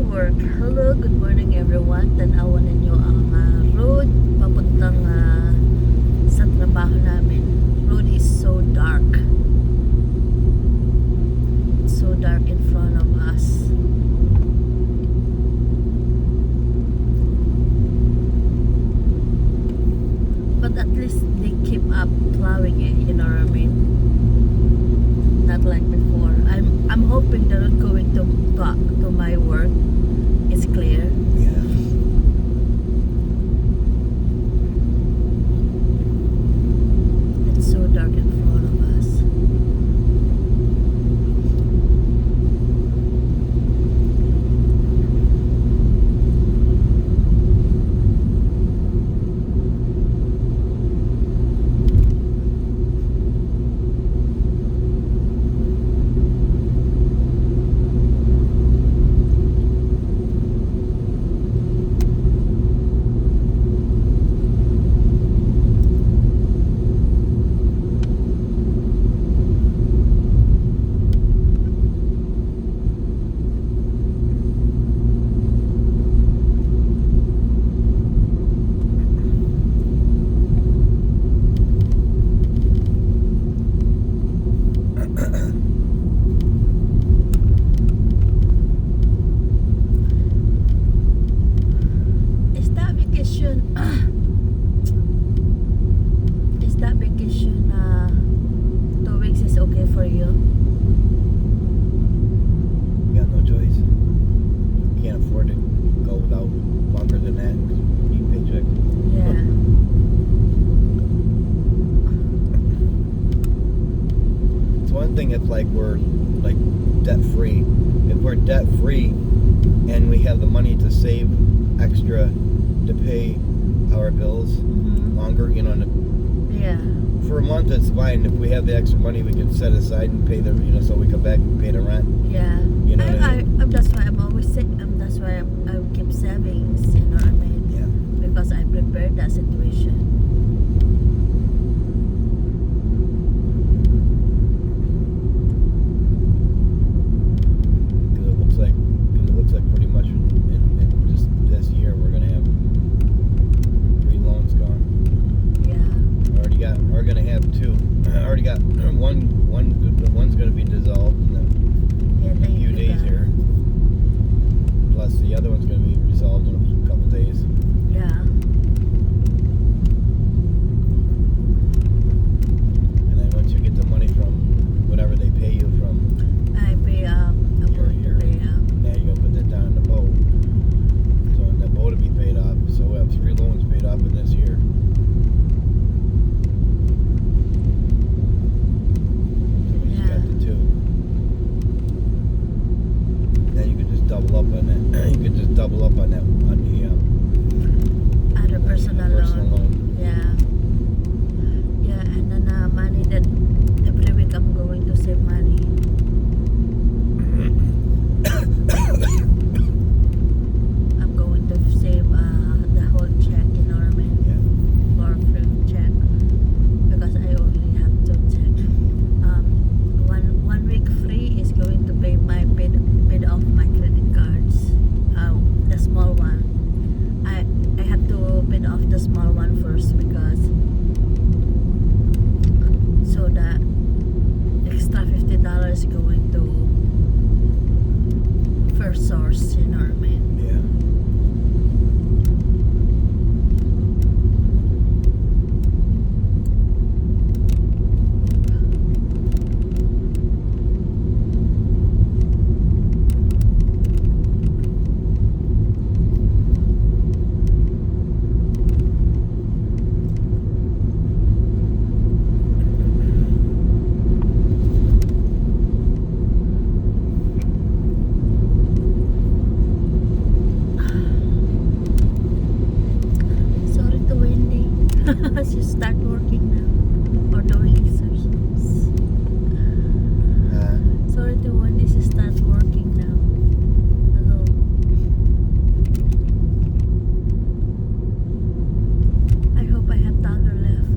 work. Hello, good morning everyone. Tanawan ninyo ang road papuntang sa trabaho namin. Road is so dark. It's so dark in front of us. But at least they keep up plowing it, you know what I mean? Not like before. I'm hoping the road going to my work is clear. Yeah. It's so dark in front of us. Is that vacation 2 weeks is okay for you? You got no choice. Can't afford to go without longer than that because we need paycheck. Yeah. It's one thing if like we're like debt free. If we're debt free and we have the money to save extra to pay our bills longer, you know, Yeah. for a month it's fine. If we have the extra money we can set aside and pay the, you know, so we come back and pay the rent. Yeah. You know what I mean? That's why I'm always sick. That's why I keep savings, you know what I mean? Yeah. Because I prepared that situation. Because it looks like pretty much in just this year we're gonna have 3 loans gone. Yeah. We're gonna have 2. I already got one's gonna be dissolved in Yeah, a thank few you, days God. here. Plus the other one's gonna be resolved in a couple days. Yeah. And then once you get the money from whatever they pay you from, I pay I'm going to pay now you're gonna put that down in the boat. So and the boat will be paid off. So we'll have 3 loans paid off in this year. So we just got the 2. Then you could just double up on that. You could just double up on that on the other personal loan. loan. Yeah. Yeah, and then money that every week I'm going to save money. I'm going to save the whole check, you know what I mean? Yeah. For free check. Because I only have 2 check. One week free is going to pay my paid off my credit cards. The small one. I have to pay off the small one first because so that extra $50 going to first source, you know what I mean? Yeah. Sorry to Wendy. She start working now or doing exercise. Sorry to Wendy, she start working now. Hello. I hope I have Tiger left.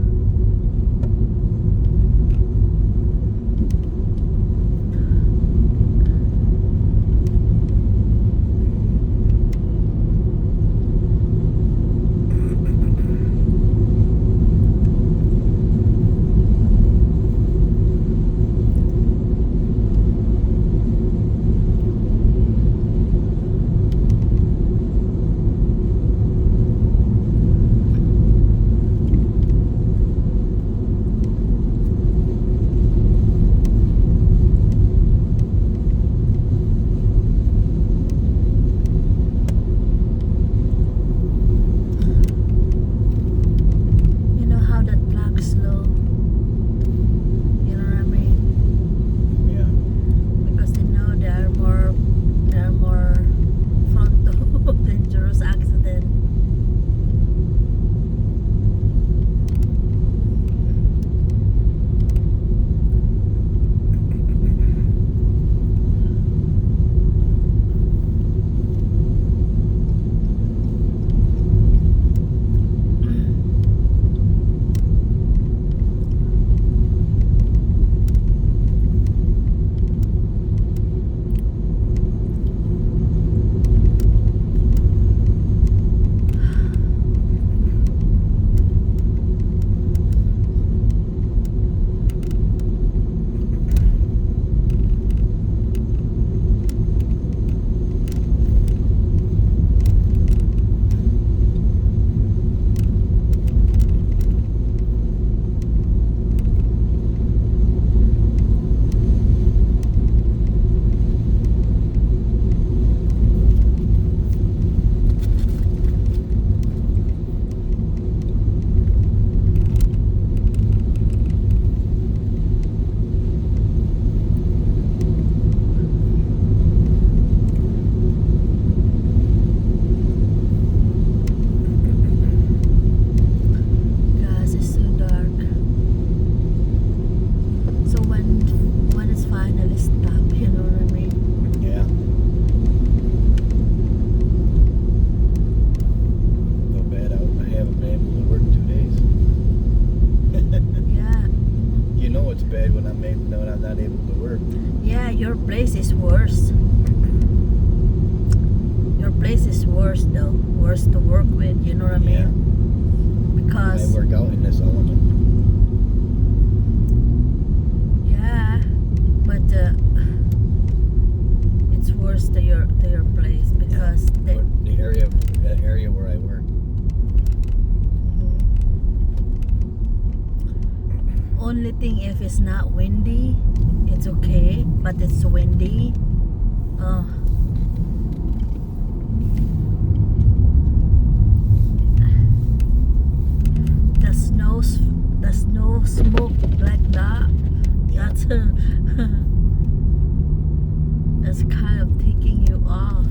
Your place is worse. Your place is worse though. Worse to work with. You know what I mean? I Because work out in this element. yeah, but it's worse to your place because they. The area where I work. Only thing if it's not windy, it's okay. But it's windy. Oh. The snow smoke like that. Yeah. That's kind of taking you off.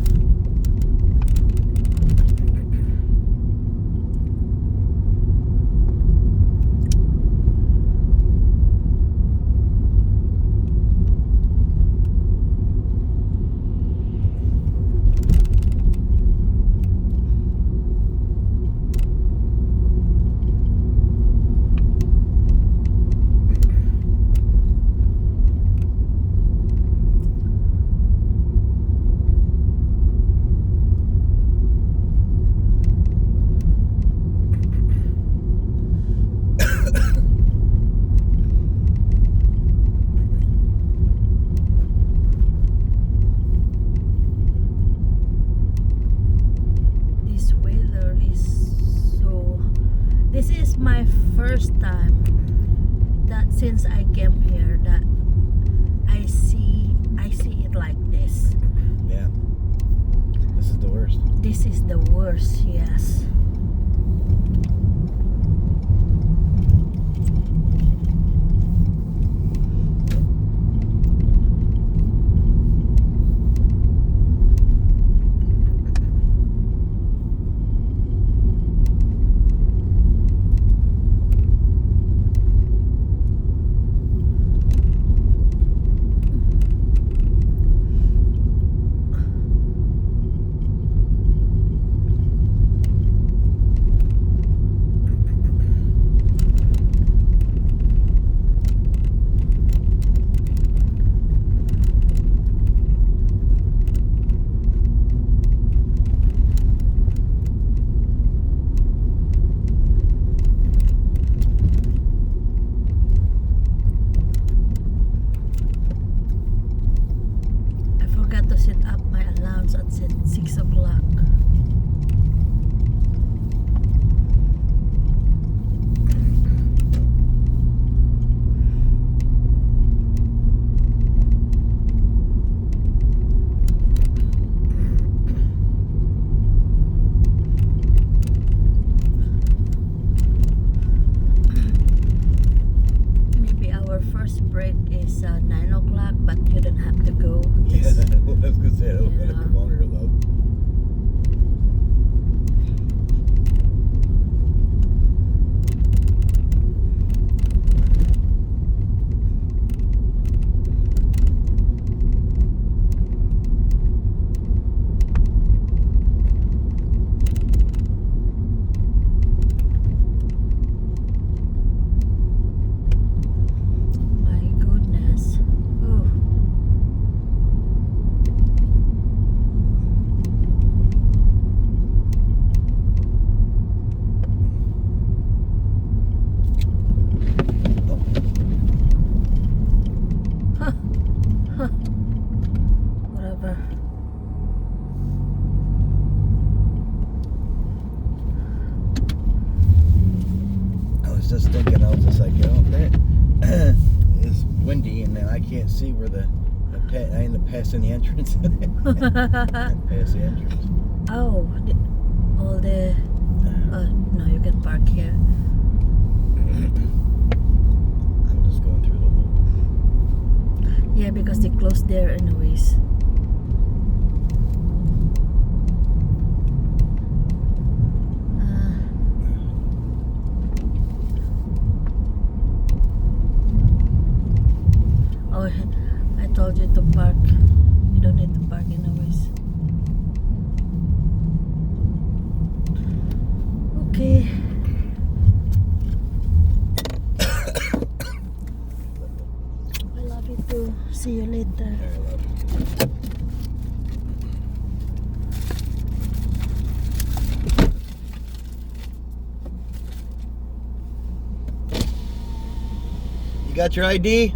This weather is so. This is my first time that since I came here that I see it like this. Yeah. This is the worst. This is the worst, yes. I forgot to set up my alarms at 6 o'clock. Maybe our first break is 9 o'clock, but you don't have to go. Yeah, It's- I was gonna say I don't want to Yeah. come on here low. My goodness. Oh. Huh. Huh. Whatever. I was just thinking, I was just like, that it's windy, and then I can't see where I end up passing the entrance. Pass the entrance. Oh, all the. No, you can park here. I'm just going through the loop. Yeah, because they closed there anyways. Oh, I told you to park. You don't need to park anyways. Okay. I love it. you. See you later. All right, love. You got your ID?